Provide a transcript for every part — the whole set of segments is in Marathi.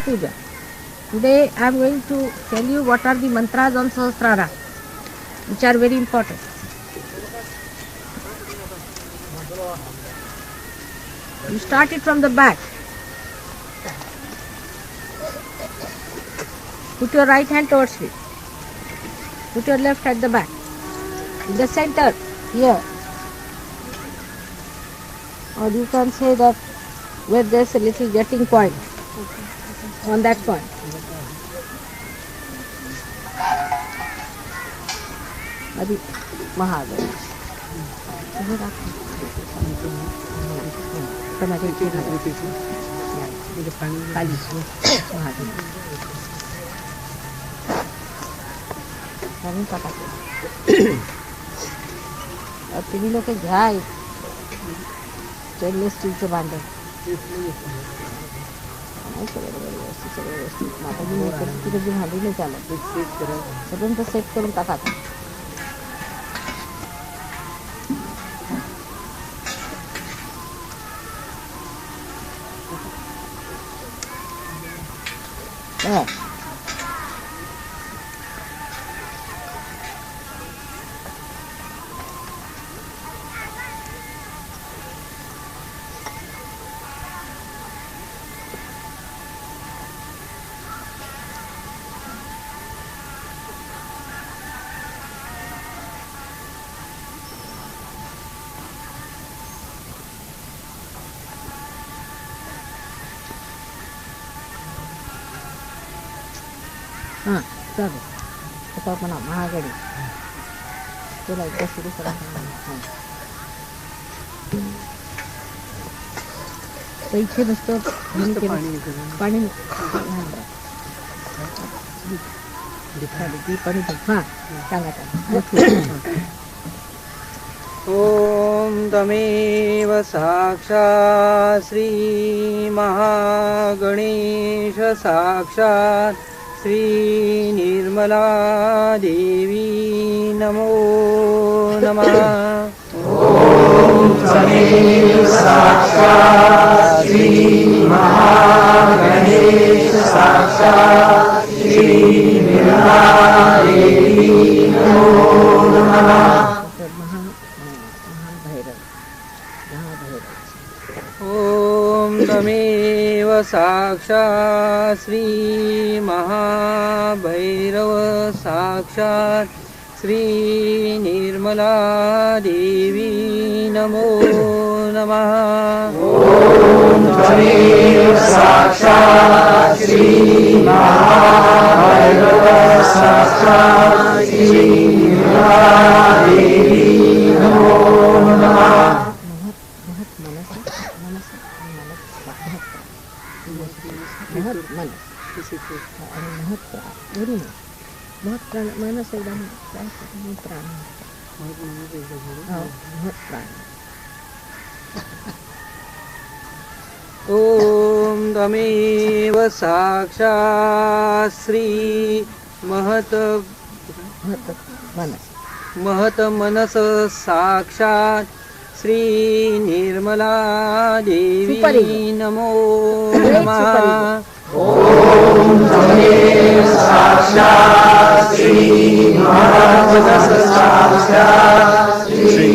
Puja. Today I am going to tell you what are the mantras on Sahasrara, which are very important. You start it from the back. Put your right hand towards me. Put your left at the back. In the center, here. Or you can say that where there's a little getting point. On that point. Adi Mahadev. अब तुम्ही लोक घ्या स्टेनलेस स्टीलचं भांडं सगळं व्यवस्थित माताजी तिथे जी भांडी नाही चालत सगळ्यांचं सेट करून टाका. हां चालेल. आता आपण महागडी तुला एकदा सुरू करा. तर इथे नुसतं पाणी पाणी हां सांगा. ओम तमेव साक्षात् श्री महागणेश साक्षात् श्री निर्मला देवी नमो नमः. ओम तमेव साक्षात् श्री महागणेश साक्षात् श्री निर्मला देवी नमो नमः. ओम तमेव साक्षात् श्री महाभैरव साक्षात् श्री निर्मला देवी नमो नमः. ओम तमेव साक्षात् श्री महाभैरव साक्षात् श्री निर्मला देवी नमो नमः. मनस एकदम प्राण प्राण. ओम तमेव साक्षात् श्री महत मनस साक्षात् श्री निर्मला देवी नमो नमः. ओम तमेव साक्षात् श्री महत साक्षात् श्री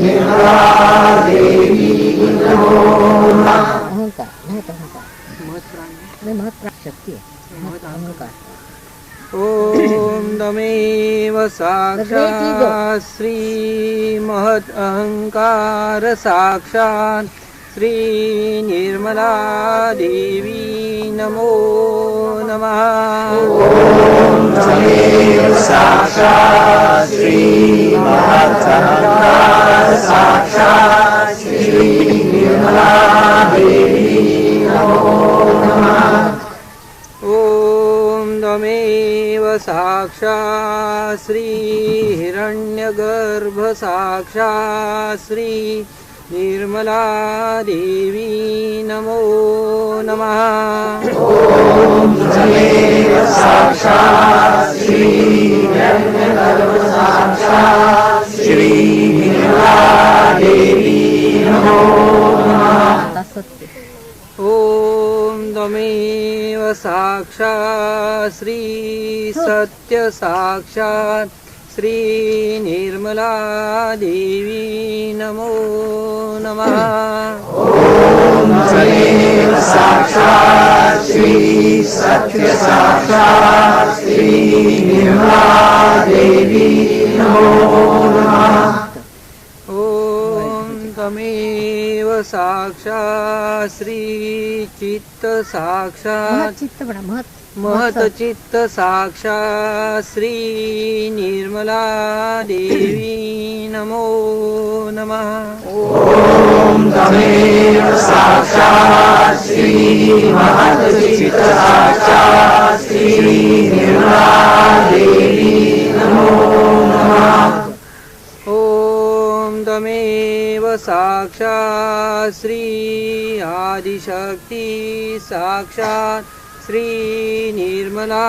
निर्मला देवी नमो नमः. अहंकार महत प्राण शक्ती आहे. अहंकार. ओम तमेव साक्षात् श्री महत अहंकार साक्षात् श्री निर्मला देवी नमो नमः. ओम तमेव साक्षात् श्री महत अहंकार साक्षात् श्री निर्मला देवी नमो नमः. ओम तमेव साक्षात् श्री हिरण्यगर्भ साक्षात् श्री निर्मला देवी नमो नमः. ओम तमेव साक्षात् श्री हिरण्यगर्भ साक्षात् श्री निर्मला देवी नमो नमः. ओम तमेव साक्षात् श्री सत्य साक्षात् श्री निर्मला देवी नमो नमः। ओम त्वमेव साक्षात् श्री सत्य साक्षात् श्री निर्मला देवी नमो नमः। ओम तमेव साक्षात् श्री चित्त साक्षात् चित्त बड़ा महत महत चित्त साक्षात् श्री निर्मला देवी नमो नमः। ओम तमेव साक्षात् श्री महत चित्त साक्षात् श्री निर्मला देवी नमो नमः। ओम तमेव साक्षात् श्री आदिशक्ति साक्षात् श्री निर्मला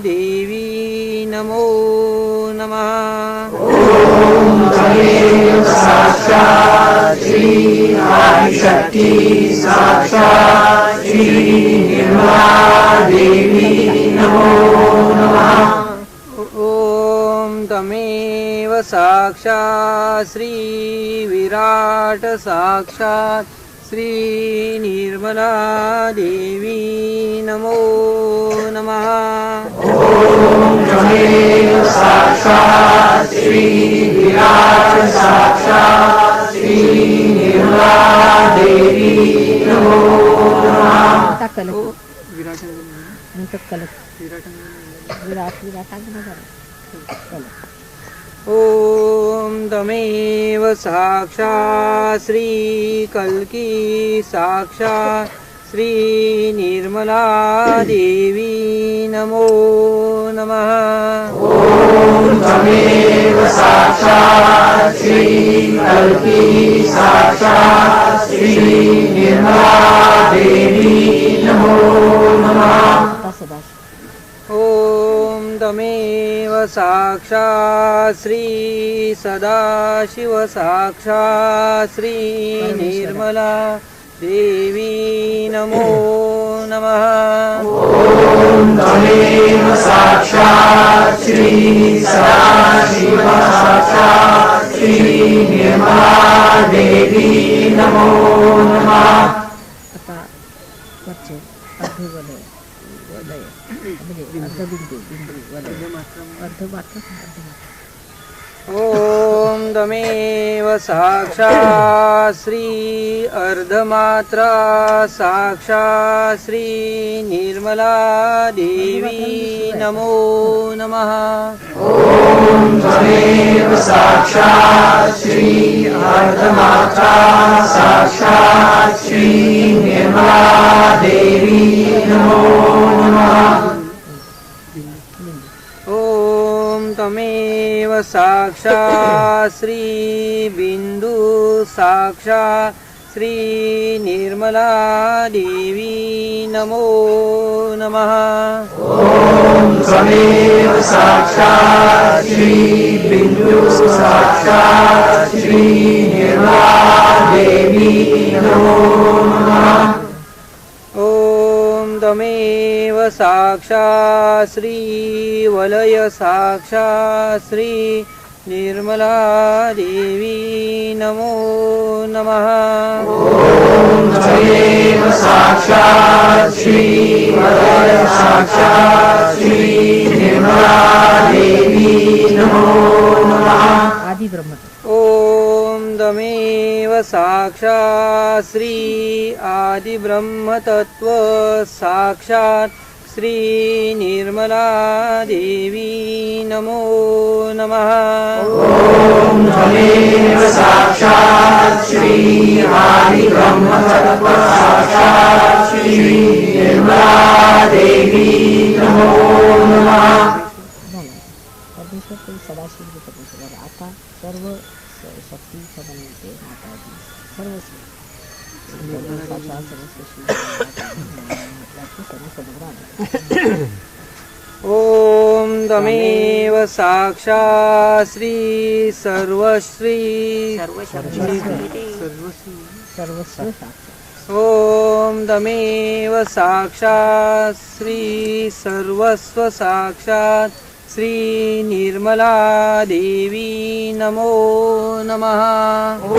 देवी नमो नमः। ओम तमेव साक्षात् श्री आदिशक्ति साक्षात् श्री निर्मला देवी नमो नमः। ओम तमेव साक्षात् श्री विराट साक्षात् श्री निर्मला देवी नमो नमः। ओम तमेव साक्षात् श्री विराट साक्षात् श्री निर्मला देवी नमो नमः। कलक विराट कलक विराट ओम तमेव साक्षात् श्री कल्की साक्षात् श्री निर्मला देवी नमो नमः। ओम तमेव साक्षात् श्री कल्की साक्षात् श्री निर्मला देवी नमो नमः। ओम तमेव साक्षात् श्री सदाशिव साक्षात् श्री निर्मला देवी नमो नमः। ओम तमेव साक्षात् श्री सदाशिव साक्षात् श्री निर्मला देवी नमो नमः। आता वच्चे अर्धवलय वलय म्हणजे अर्धबिंदू बिंदू वलय अर्धमात्र ओम तमेव साक्षात् श्री अर्धमात्रा साक्षात् श्री निर्मला देवी नमो नमः। ओम तमेव साक्षात् श्री अर्धमात्रा साक्षात् श्री निर्मला देवी नमो नमः। ओम तमेव साक्षात् श्री बिंदु साक्षात् श्री निर्मला देवी नमो नमः। ओम तमेव साक्षात् श्री बिंदु साक्षात् श्री निर्मला देवी नमो नमः। ओम तमेव साक्षात् श्री वलय साक्षात् श्री निर्मला देवी नमो नमः। ओम तमेव साक्षात् श्री वलय साक्षात् श्री निर्मला देवी नमो नमः। आदि ब्रह्म ओम तमेव साक्षात् श्री आदि ब्रह्म तत्व साक्षात् श्री निर्मला देवी नमो नमः। ओम तमेव साक्षात् श्री आदि ब्रह्म तत्व साक्षात् श्री निर्मला देवी नमो नमः। परमेश्वर ते सदाशिव परमेश्वर आता सर्व शक्ती समन्वय माताजी सर्व साक्षात ओम तमेव साक्षात् श्री सर्वश्री सर्वस्व ओम ॐ तमेव साक्षात् श्री सर्वस्व साक्षात् श्री निर्मला देवी नमो नमः। ॐ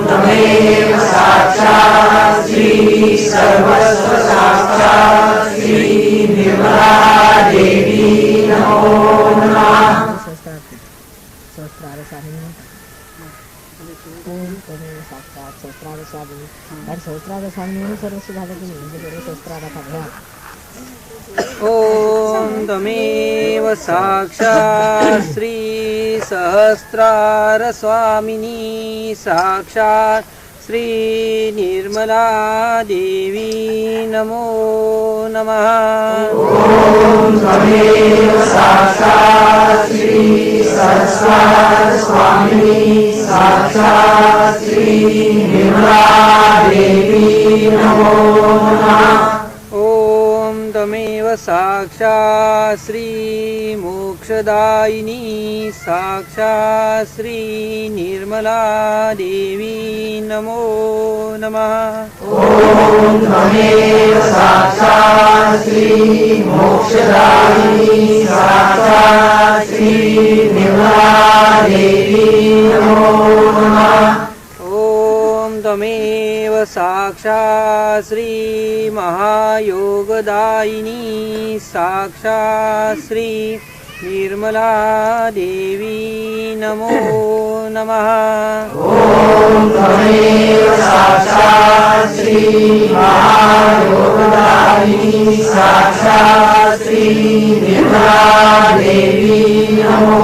तमेव साक्षात् श्री सर्वस्व साक्षात् श्री निर्मला देवी नमो नमः। सहस्रार स्वामी ओम तमेव साक्षात सहस्रार स्वामी आणि सहस्रार स्वामी सर्वस्व झालं की म्हणजे सहस्रार अभ्यास ॐ तमेव साक्षात् श्री सहस्रार स्वामिनी साक्षात् श्री निर्मला देवी नमो नमः। ॐ तमेव साक्षात् श्री सहस्रार स्वामिनी साक्षात् श्री निर्मला देवी नमो नमः। ॐ तमेव साक्षात् श्री मोक्षदायिनी साक्षात् श्री निर्मला देवी नमो नमः। ॐ तमेव साक्षात् श्री मोक्षदायिनी साक्षात् श्री निर्मला देवी नमो नमः। ॐ तमेव साक्षात् श्री महायोगदायिनी साक्षात् श्री निर्मला देवी नमो नमः। ॐ तमेव साक्षात् श्री महायोगदायिनी साक्षात् श्री निर्मला देवी नमो